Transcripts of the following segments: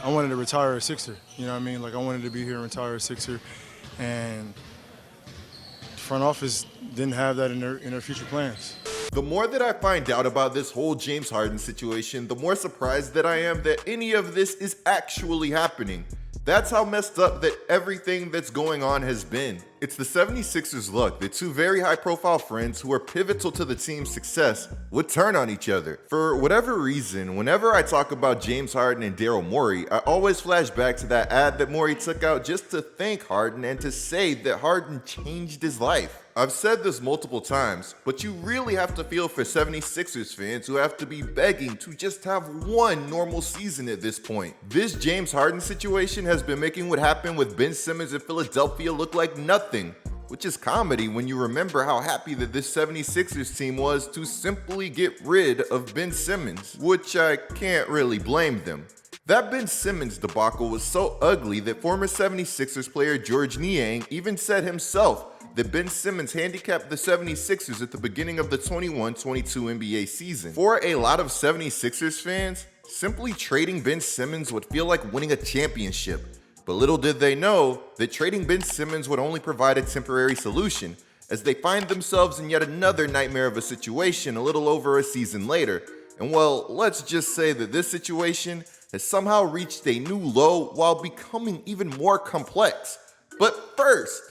I wanted to retire a Sixer, you know what I mean? Like, I wanted to be here and retire a Sixer, and the front office didn't have that in their future plans. The more that I find out about this whole James Harden situation, the more surprised that I am that any of this is actually happening. That's how messed up that everything that's going on has been. It's the 76ers' luck that two very high-profile friends who are pivotal to the team's success would turn on each other. For whatever reason, whenever I talk about James Harden and Daryl Morey, I always flash back to that ad that Morey took out just to thank Harden and to say that Harden changed his life. I've said this multiple times, but you really have to feel for 76ers fans who have to be begging to just have one normal season at this point. This James Harden situation has been making what happened with Ben Simmons in Philadelphia look like nothing, which is comedy when you remember how happy that this 76ers team was to simply get rid of Ben Simmons, which I can't really blame them. That Ben Simmons debacle was so ugly that former 76ers player George Niang even said himself that Ben Simmons handicapped the 76ers at the beginning of the 21-22 NBA season. For a lot of 76ers fans, simply trading Ben Simmons would feel like winning a championship. But little did they know that trading Ben Simmons would only provide a temporary solution, as they find themselves in yet another nightmare of a situation a little over a season later. And well, let's just say that this situation has somehow reached a new low while becoming even more complex. But first,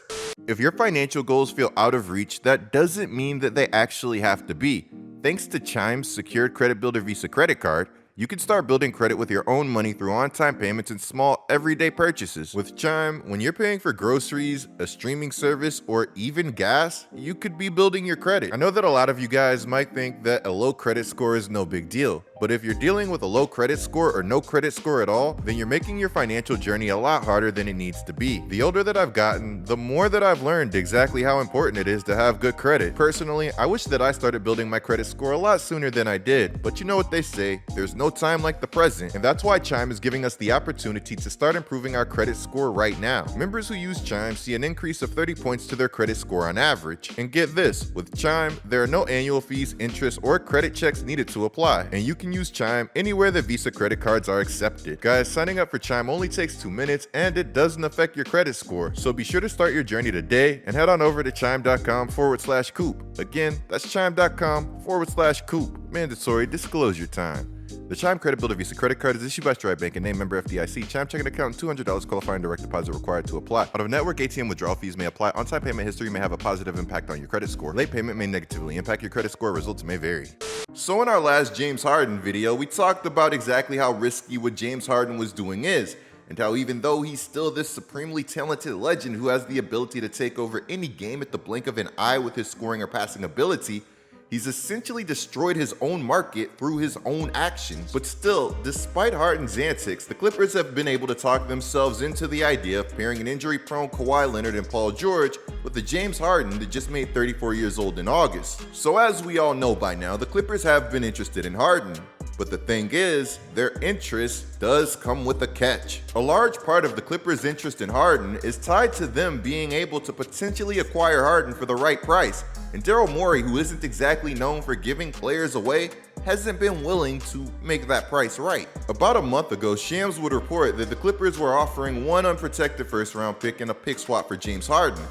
if your financial goals feel out of reach, that doesn't mean that they actually have to be. Thanks to Chime's secured credit builder Visa credit card, you can start building credit with your own money through on-time payments and small, everyday purchases. With Chime, when you're paying for groceries, a streaming service, or even gas, you could be building your credit. I know that a lot of you guys might think that a low credit score is no big deal, but if you're dealing with a low credit score or no credit score at all, then you're making your financial journey a lot harder than it needs to be. The older that I've gotten, the more that I've learned exactly how important it is to have good credit. Personally, I wish that I started building my credit score a lot sooner than I did, but you know what they say, there's no time like the present, and that's why Chime is giving us the opportunity to start improving our credit score right now. Members who use Chime see an increase of 30 points to their credit score on average. And get this, with Chime, there are no annual fees, interest, or credit checks needed to apply, and you can use Chime anywhere the Visa credit cards are accepted. Guys, signing up for Chime only takes 2 minutes, and it doesn't affect your credit score, so be sure to start your journey today and head on over to chime.com/coop. Again, that's chime.com/coop. Mandatory disclosure time. The Chime Credit Builder Visa credit card is issued by Stripe Bank and named member FDIC. Chime checking account $200 qualifying direct deposit required to apply. Out of network ATM withdrawal fees may apply. On-time payment history may have a positive impact on your credit score. Late payment may negatively impact your credit score. Results may vary. So in our last James Harden video, we talked about exactly how risky what James Harden was doing is, and how even though he's still this supremely talented legend who has the ability to take over any game at the blink of an eye with his scoring or passing ability, he's essentially destroyed his own market through his own actions. But still, despite Harden's antics, the Clippers have been able to talk themselves into the idea of pairing an injury-prone Kawhi Leonard and Paul George with the James Harden that just made 34 years old in August. So as we all know by now, the Clippers have been interested in Harden. But the thing is, their interest does come with a catch. A large part of the Clippers' interest in Harden is tied to them being able to potentially acquire Harden for the right price. And Daryl Morey, who isn't exactly known for giving players away, hasn't been willing to make that price right. About a month ago, Shams would report that the Clippers were offering one unprotected first-round pick and a pick swap for James Harden.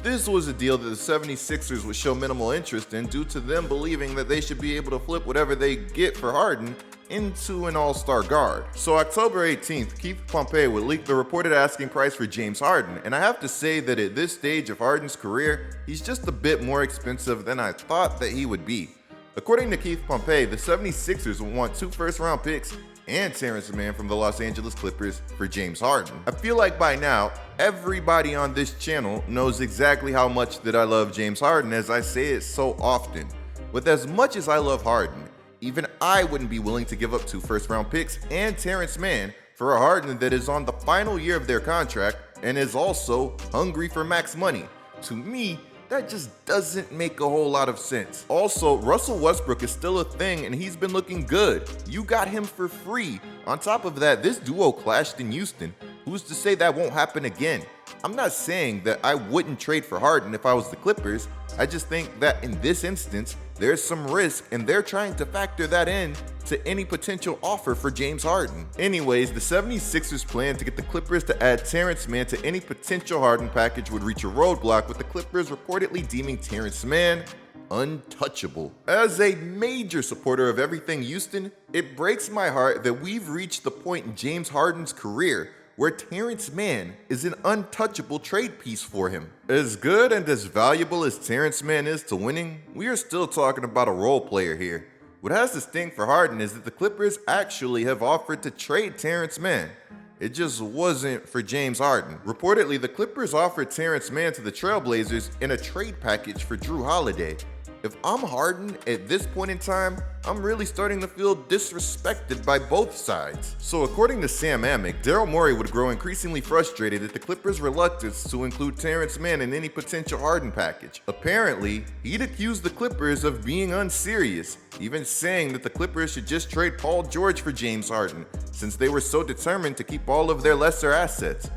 This was a deal that the 76ers would show minimal interest in due to them believing that they should be able to flip whatever they get for Harden into an all-star guard. So October 18th, Keith Pompey would leak the reported asking price for James Harden, and I have to say that at this stage of Harden's career, he's just a bit more expensive than I thought that he would be. According to Keith Pompey, the 76ers would want 2 first-round picks and Terrence Mann from the Los Angeles Clippers for James Harden. I feel like by now, everybody on this channel knows exactly how much that I love James Harden, as I say it so often. With as much as I love Harden, even I wouldn't be willing to give up 2 first-round picks and Terrence Mann for a Harden that is on the final year of their contract and is also hungry for max money. To me, that just doesn't make a whole lot of sense. Also, Russell Westbrook is still a thing and he's been looking good. You got him for free. On top of that, this duo clashed in Houston. Who's to say that won't happen again? I'm not saying that I wouldn't trade for Harden if I was the Clippers. I just think that in this instance, there's some risk, and they're trying to factor that in to any potential offer for James Harden. Anyways, the 76ers plan to get the Clippers to add Terrence Mann to any potential Harden package would reach a roadblock, with the Clippers reportedly deeming Terrence Mann untouchable. As a major supporter of everything Houston, it breaks my heart that we've reached the point in James Harden's career where Terrence Mann is an untouchable trade piece for him. As good and as valuable as Terrence Mann is to winning, we are still talking about a role player here. What has to sting for Harden is that the Clippers actually have offered to trade Terrence Mann. It just wasn't for James Harden. Reportedly, the Clippers offered Terrence Mann to the Trailblazers in a trade package for Drew Holiday. If I'm Harden at this point in time, I'm really starting to feel disrespected by both sides. So according to Sam Amick, Daryl Morey would grow increasingly frustrated at the Clippers' reluctance to include Terrence Mann in any potential Harden package. Apparently, he'd accused the Clippers of being unserious, even saying that the Clippers should just trade Paul George for James Harden, since they were so determined to keep all of their lesser assets.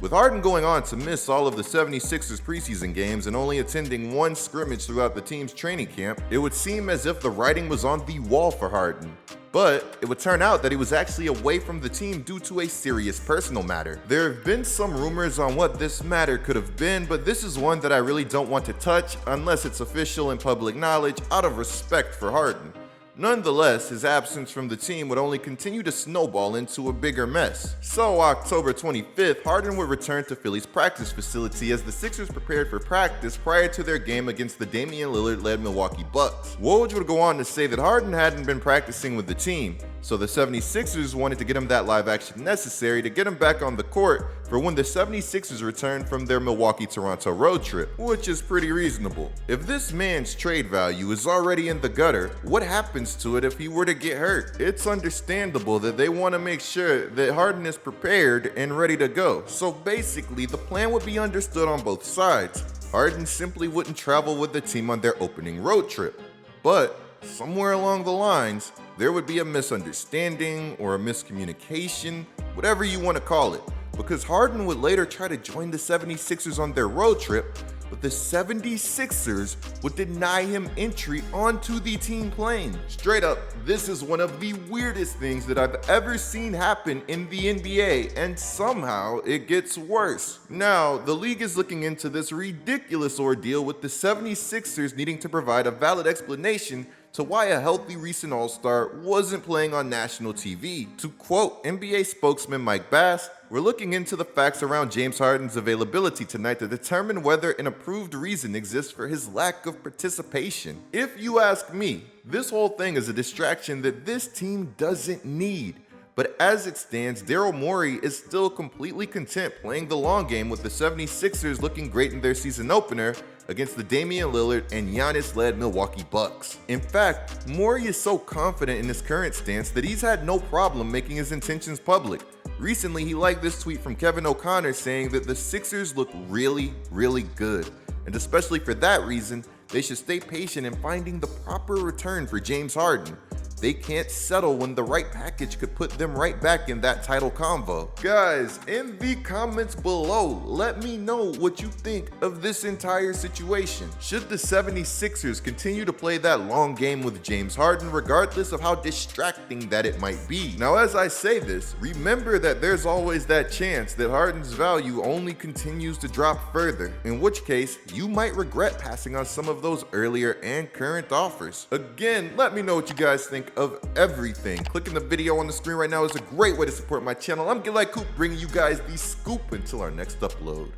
With Harden going on to miss all of the 76ers preseason games and only attending one scrimmage throughout the team's training camp, it would seem as if the writing was on the wall for Harden. But it would turn out that he was actually away from the team due to a serious personal matter. There have been some rumors on what this matter could have been, but this is one that I really don't want to touch unless it's official and public knowledge out of respect for Harden. Nonetheless, his absence from the team would only continue to snowball into a bigger mess. So October 25th, Harden would return to Philly's practice facility as the Sixers prepared for practice prior to their game against the Damian Lillard-led Milwaukee Bucks. Woj would go on to say that Harden hadn't been practicing with the team, so the 76ers wanted to get him that live action necessary to get him back on the court for when the 76ers returned from their Milwaukee-Toronto road trip, which is pretty reasonable. If this man's trade value is already in the gutter, what happens to it if he were to get hurt? It's understandable that they want to make sure that Harden is prepared and ready to go. So basically, the plan would be understood on both sides. Harden simply wouldn't travel with the team on their opening road trip. But somewhere along the lines, there would be a misunderstanding or a miscommunication, whatever you want to call it, because Harden would later try to join the 76ers on their road trip, but the 76ers would deny him entry onto the team plane. Straight up, this is one of the weirdest things that I've ever seen happen in the NBA, and somehow it gets worse. Now, the league is looking into this ridiculous ordeal with the 76ers needing to provide a valid explanation to why a healthy recent All-Star wasn't playing on national TV. To quote NBA spokesman Mike Bass, "We're looking into the facts around James Harden's availability tonight to determine whether an approved reason exists for his lack of participation." If you ask me, this whole thing is a distraction that this team doesn't need. But as it stands, Daryl Morey is still completely content playing the long game with the 76ers looking great in their season opener against the Damian Lillard and Giannis-led Milwaukee Bucks. In fact, Morey is so confident in his current stance that he's had no problem making his intentions public. Recently, he liked this tweet from Kevin O'Connor saying that the Sixers look really, really good. And especially for that reason, they should stay patient in finding the proper return for James Harden. They can't settle when the right package could put them right back in that title convo. Guys, in the comments below, let me know what you think of this entire situation. Should the 76ers continue to play that long game with James Harden regardless of how distracting that it might be? Now, as I say this, remember that there's always that chance that Harden's value only continues to drop further, in which case you might regret passing on some of those earlier and current offers. Again, let me know what you guys think of everything. Clicking the video on the screen right now is a great way to support my channel. I'm GETLIKECOOP, bringing you guys the scoop until our next upload.